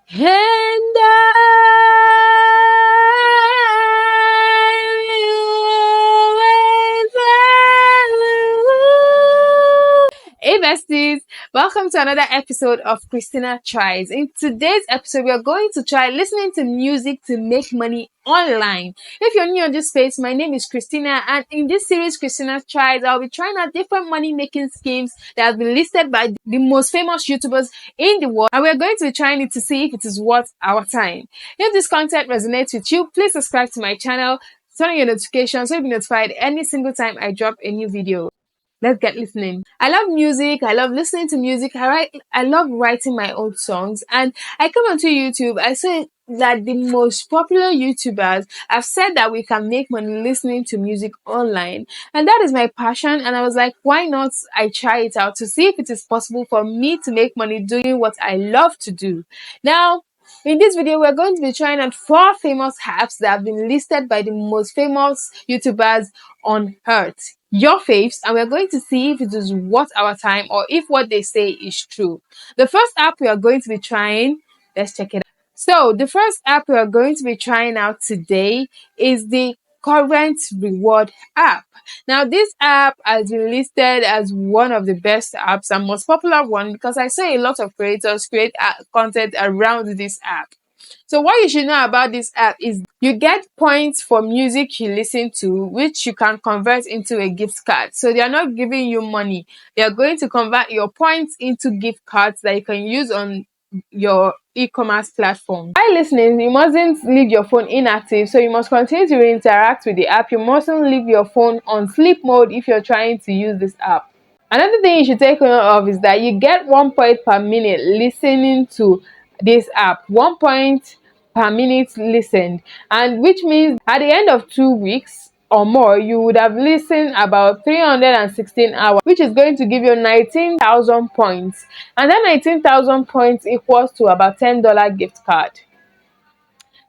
And I will always love you. Hey besties, welcome to another episode of Christina Tries. In today's episode, we are going to try listening to music to make money online. If you're new on this space, my name is Christina, and in this series, Christina Tries, I'll be trying out different money making schemes that have been listed by the most famous YouTubers in the world, and we're going to be trying it to see if it is worth our time. If this content resonates with you, please subscribe to my channel, turn on your notifications so you'll be notified any single time I drop a new video. Let's get listening. I love music. I love listening to music. I love writing my own songs. And I come onto YouTube. I saw that the most popular YouTubers have said that we can make money listening to music online. And that is my passion. And I was like, why not I try it out to see if it is possible for me to make money doing what I love to do. Now, in this video, we're going to be trying out 4 famous apps that have been listed by the most famous YouTubers on earth. Your faves, and we're going to see if it is worth our time or if what they say is true. The first app we are going to be trying, let's check it out. So, the first app we are going to be trying out today is the Current Reward app. Now, this app has been listed as one of the best apps and most popular one because I saw a lot of creators create content around this app. So what you should know about this app is you get points for music you listen to, which you can convert into a gift card. So they are not giving you money. They are going to convert your points into gift cards that you can use on your e-commerce platform. While listening, you mustn't leave your phone inactive, so you must continue to interact with the app. You mustn't leave your phone on sleep mode if you're trying to use this app. Another thing you should take note of is that you get 1 point per minute listening to this app. 1 point per minute listened, and which means at the end of 2 weeks or more, you would have listened about 316 hours, which is going to give you 19,000 points. And that 19,000 points equals to about $10 gift card.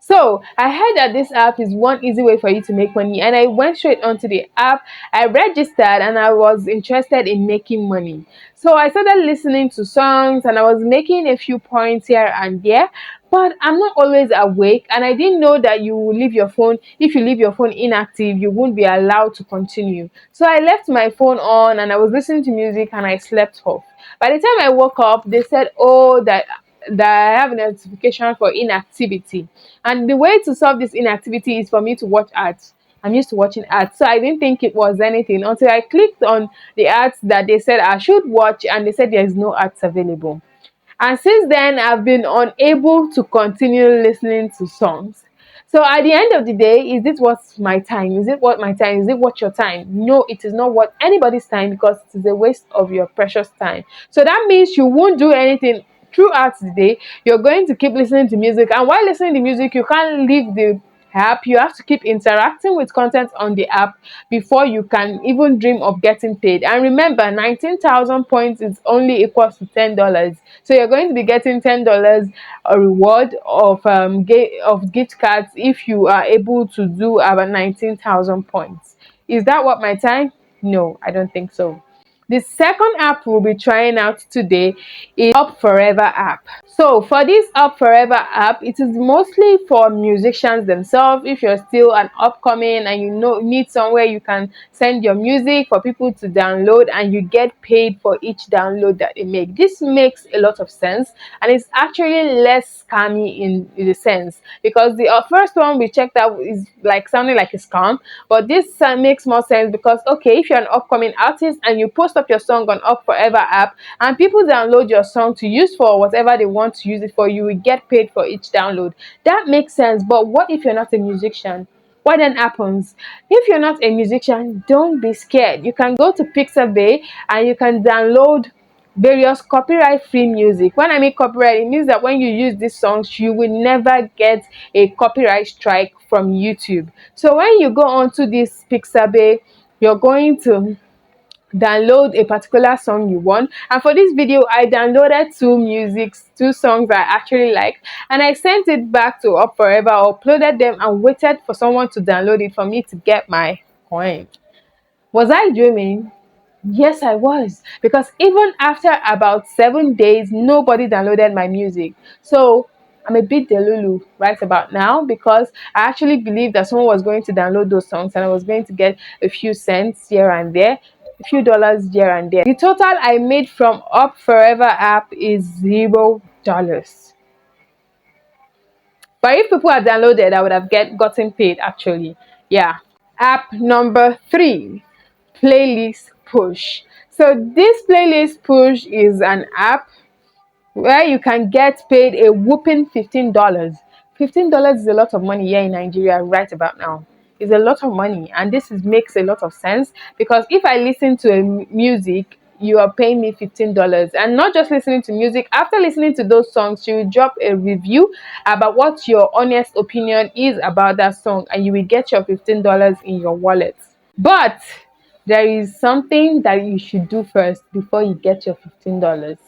So I heard that this app is one easy way for you to make money, and I went straight onto the app. I registered and I was interested in making money. So I started listening to songs and I was making a few points here and there, but I'm not always awake, and I didn't know that you will leave your phone. If you leave your phone inactive, you won't be allowed to continue. So I left my phone on and I was listening to music and I slept off. By the time I woke up, they said, oh, that I have a notification for inactivity. And the way to solve this inactivity is for me to watch ads. I'm used to watching ads, so I didn't think it was anything until I clicked on the ads that they said I should watch, and they said there is no ads available. And since then, I've been unable to continue listening to songs. So at the end of the day, is it worth my time? Is it worth my time? Is it worth your time? No, it is not worth anybody's time because it is a waste of your precious time. So that means you won't do anything throughout the day. You're going to keep listening to music, and while listening to music, you can't leave the app. You have to keep interacting with content on the app before you can even dream of getting paid. And remember, 19,000 points is only equals to $10. So you're going to be getting $10 a reward of gift cards if you are able to do about 19,000 points. Is that worth my time? No, I don't think so. The second app we'll be trying out today is Up Forever app. So for this Up Forever app, it is mostly for musicians themselves. If you're still an upcoming and need somewhere you can send your music for people to download and you get paid for each download that they make. This makes a lot of sense, and it's actually less scammy in the sense, because the first one we checked out is like sounding like a scam, but this makes more sense because, okay, if you're an upcoming artist and you post up your song on Up Forever app and people download your song to use for whatever they want to use it for, you will get paid for each download. That makes sense. But what if you're not a musician? What then happens? If you're not a musician, don't be scared. You can go to Pixabay and you can download various copyright-free music. When I mean copyright, it means that when you use these songs, you will never get a copyright strike from YouTube. So when you go onto this Pixabay, you're going to download a particular song you want. And for this video, I downloaded two songs I actually liked, and I sent it back to Up Forever, uploaded them, and waited for someone to download it for me to get my coin. Was I dreaming? Yes, I was, because even after about 7 days, nobody downloaded my music. So I'm a bit delulu right about now because I actually believed that someone was going to download those songs and I was going to get a few cents here and there, a few dollars here and there. The total I made from Up Forever app is $0. But if people had downloaded, I would have gotten paid actually. Yeah. App number 3, Playlist Push. So this Playlist Push is an app where you can get paid a whooping $15. $15 is a lot of money here in Nigeria right about now. It's a lot of money, and this makes a lot of sense because if I listen to music, you are paying me $15, and not just listening to music. After listening to those songs, you will drop a review about what your honest opinion is about that song, and you will get your $15 in your wallet. But there is something that you should do first before you get your $15.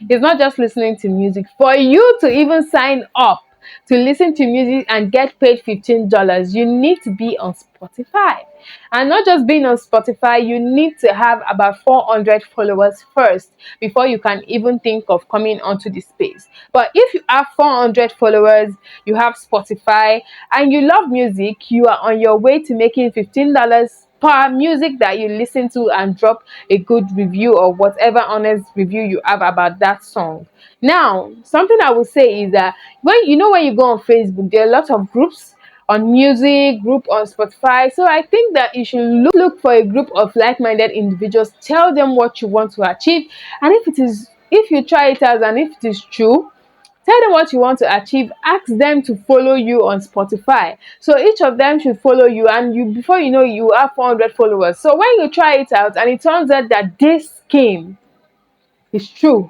It's not just listening to music. For you to even sign up to listen to music and get paid $15, you need to be on Spotify. And not just being on Spotify, you need to have about 400 followers first before you can even think of coming onto the space. But if you have 400 followers, you have Spotify, and you love music, you are on your way to making $15 per music that you listen to and drop a good review or whatever honest review you have about that song. Now, something I would say is that when you go on Facebook, there are a lot of groups on music, group on Spotify. So I think that you should look for a group of like-minded individuals, tell them what you want to achieve, and if you try it out and if it is true, tell them what you want to achieve. Ask them to follow you on Spotify. So each of them should follow you, and before you know, you have 400 followers. So when you try it out and it turns out that this scheme is true,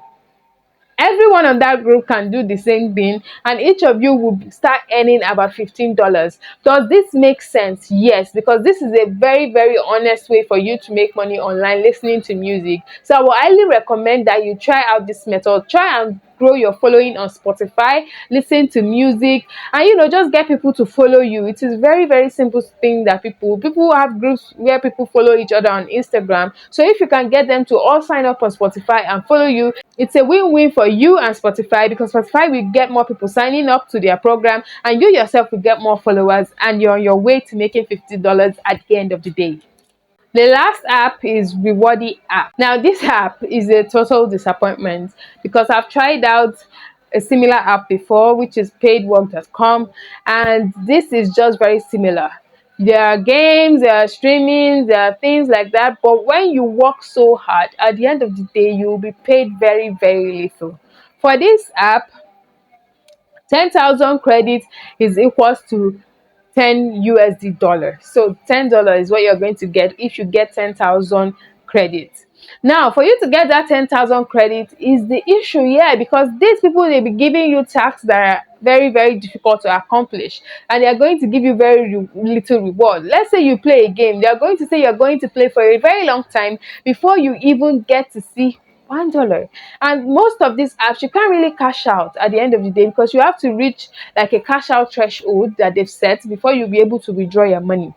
everyone on that group can do the same thing, and each of you will start earning about $15. Does this make sense? Yes, because this is a very, very honest way for you to make money online listening to music. So I will highly recommend that you try out this method. Try and grow your following on Spotify, listen to music, and just get people to follow you. It is very, very simple thing that people have groups where people follow each other on Instagram. So if you can get them to all sign up on Spotify and follow you, it's a win-win for you and Spotify, because Spotify will get more people signing up to their program, and you yourself will get more followers, and you're on your way to making $50 at the end of the day. The last app is Rewardy app. Now, this app is a total disappointment because I've tried out a similar app before, which is paidwork.com, and this is just very similar. There are games, there are streaming, there are things like that, but when you work so hard, at the end of the day, you will be paid very, very little. For this app, 10,000 credits is equals to 10 USD dollars. So $10 is what you're going to get if you get 10,000 credits. Now, for you to get that 10,000 credits is the issue here, because these people, they be giving you tasks that are very, very difficult to accomplish, and they are going to give you very little reward. Let's say you play a game, they are going to say you're going to play for a very long time before you even get to see $1. And most of these apps, you can't really cash out at the end of the day, because you have to reach like a cash out threshold that they've set before you'll be able to withdraw your money.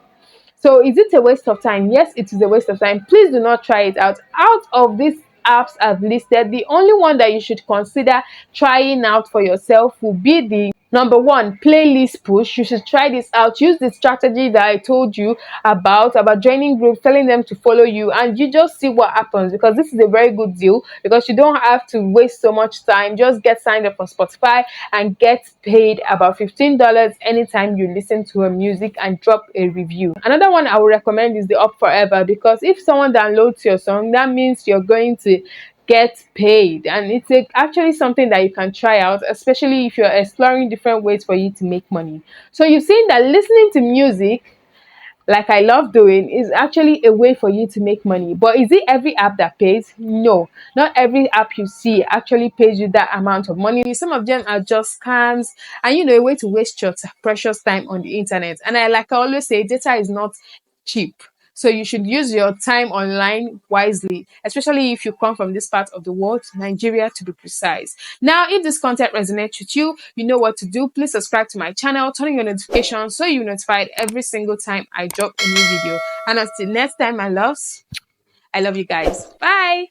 So is it a waste of time? Yes, it is a waste of time. Please do not try it out. Out of these apps I've listed, the only one that you should consider trying out for yourself will be the number one, Playlist Push. You should try this out. Use the strategy that I told you about joining groups, telling them to follow you, and you just see what happens, because this is a very good deal, because you don't have to waste so much time. Just get signed up on Spotify and get paid about $15 anytime you listen to a music and drop a review. Another one I would recommend is the Up Forever, because if someone downloads your song, that means you're going to get paid, and it's actually something that you can try out, especially if you're exploring different ways for you to make money. So you've seen that listening to music, like I love doing, is actually a way for you to make money. But is it every app that pays? No, not every app you see actually pays you that amount of money. Some of them are just scams and a way to waste your precious time on the internet. And like I always say, data is not cheap. So you should use your time online wisely, especially if you come from this part of the world, Nigeria to be precise. Now, if this content resonates with you, you know what to do. Please subscribe to my channel, turn on your notifications so you're notified every single time I drop a new video. And until next time, my loves, I love you guys. Bye.